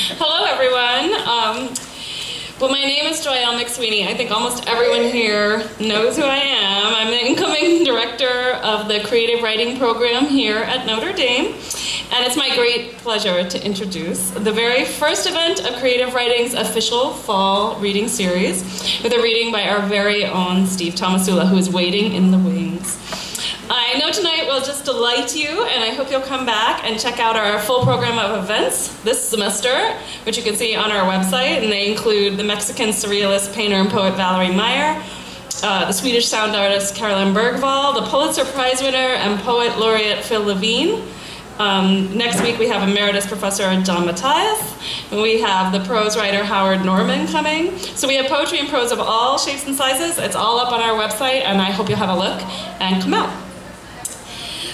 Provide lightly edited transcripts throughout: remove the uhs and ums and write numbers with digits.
Hello, everyone. Well, my name is Joyelle McSweeney. I think almost everyone here knows who I am. I'm the incoming director of the creative writing program here at Notre Dame. And it's my great pleasure to introduce the very first event of Creative Writing's official fall reading series with a reading by our very own Steve Tomasula, who is waiting in the wings. I know tonight will just delight you, and I hope you'll come back and check out our full program of events this semester, which you can see on our website, and they include the Mexican surrealist painter and poet Valerie Meyer, the Swedish sound artist Carolyn Bergvall, the Pulitzer Prize winner and poet laureate Phil Levine. Next week we have Emeritus Professor John Matthias, and we have the prose writer Howard Norman coming. So we have poetry and prose of all shapes and sizes. It's all up on our website, and I hope you'll have a look and come out.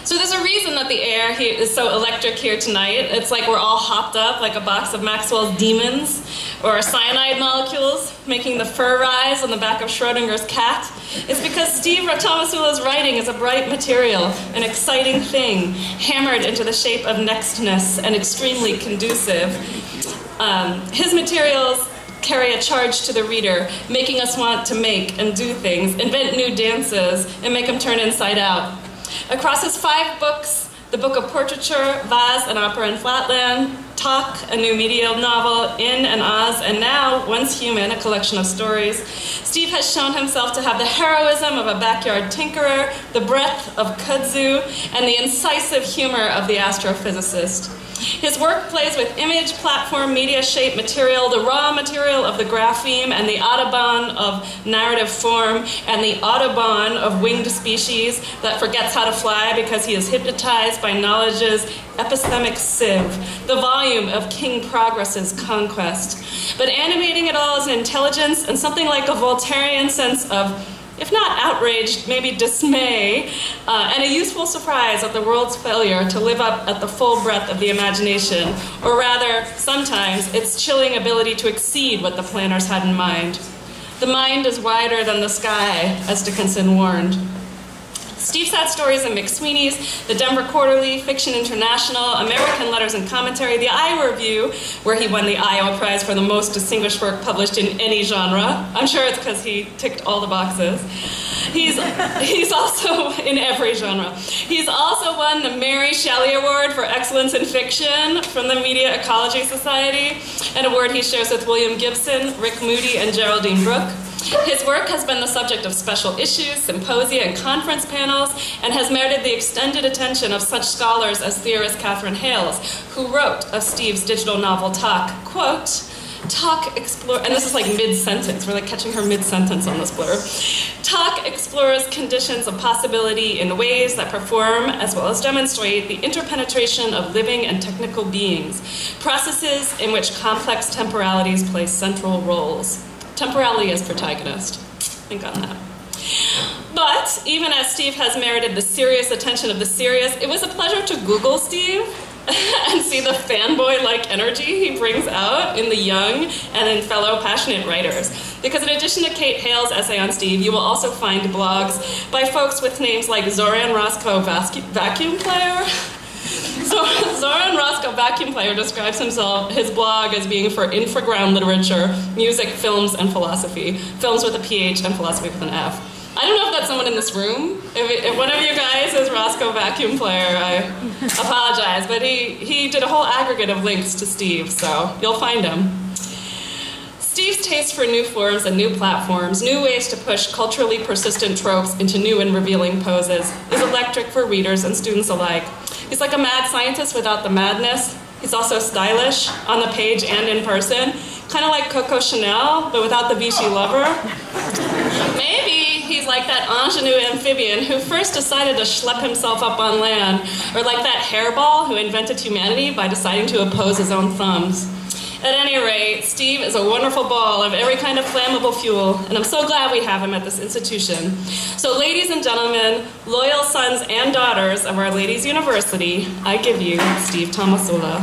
So there's a reason that the air here is so electric here tonight. It's like we're all hopped up like a box of Maxwell's demons or cyanide molecules making the fur rise on the back of Schrodinger's cat. It's because Steve Tomasula's writing is a bright material, an exciting thing, hammered into the shape of nextness and extremely conducive. His materials carry a charge to the reader, making us want to make and do things, invent new dances, and make them turn inside out. Across his 5 books, the Book of Portraiture, Vase, an Opera in Flatland, Talk, a new media novel, In and Oz, and now, Once Human, a collection of stories, Steve has shown himself to have the heroism of a backyard tinkerer, the breadth of kudzu, and the incisive humor of the astrophysicist. His work plays with image, platform, media shape material, the raw material of the grapheme, and the Audubon of narrative form, and the Audubon of winged species that forgets how to fly because he is hypnotized by knowledge's epistemic sieve, the volume of King Progress's conquest. But animating it all is an intelligence and something like a Voltairean sense of, if not outraged, maybe dismay, and a useful surprise at the world's failure to live up at the full breadth of the imagination, or rather, sometimes, its chilling ability to exceed what the planners had in mind. The mind is wider than the sky, as Dickinson warned. Steve's had stories in McSweeney's, the Denver Quarterly, Fiction International, American Letters and Commentary, the Iowa Review, where he won the Iowa Prize for the most distinguished work published in any genre. I'm sure it's because he ticked all the boxes. He's also in every genre. He's also won the Mary Shelley Award for Excellence in Fiction from the Media Ecology Society, an award he shares with William Gibson, Rick Moody, and Geraldine Brooke. His work has been the subject of special issues, symposia, and conference panels, and has merited the extended attention of such scholars as theorist Catherine Hales, who wrote of Steve's digital novel Talk, quote, Talk explores, and this is like mid-sentence, we're like catching her mid-sentence on this blurb. Talk explores conditions of possibility in ways that perform, as well as demonstrate, the interpenetration of living and technical beings, processes in which complex temporalities play central roles. Temporality as protagonist. Think on that. But even as Steve has merited the serious attention of the serious, it was a pleasure to Google Steve and see the fanboy-like energy he brings out in the young and in fellow passionate writers. Because in addition to Kate Hale's essay on Steve, you will also find blogs by folks with names like Zoran Roscoe, vacuum player. So Zoran Roscoe, vacuum player, describes his blog as being for infraground literature, music, films, and philosophy. Films with a PH and philosophy with an F. I don't know if that's someone in this room. If one of you guys is Roscoe Vacuum Player, I apologize. But he did a whole aggregate of links to Steve, so you'll find him. Steve's taste for new forms and new platforms, new ways to push culturally persistent tropes into new and revealing poses, is electric for readers and students alike. He's like a mad scientist without the madness. He's also stylish, on the page and in person, kind of like Coco Chanel, but without the Vichy lover. Maybe he's like that ingenue amphibian who first decided to schlep himself up on land, or like that hairball who invented humanity by deciding to oppose his own thumbs. At any rate, Steve is a wonderful ball of every kind of flammable fuel, and I'm so glad we have him at this institution. So ladies and gentlemen, loyal sons and daughters of Our Ladies University, I give you Steve Tomasula.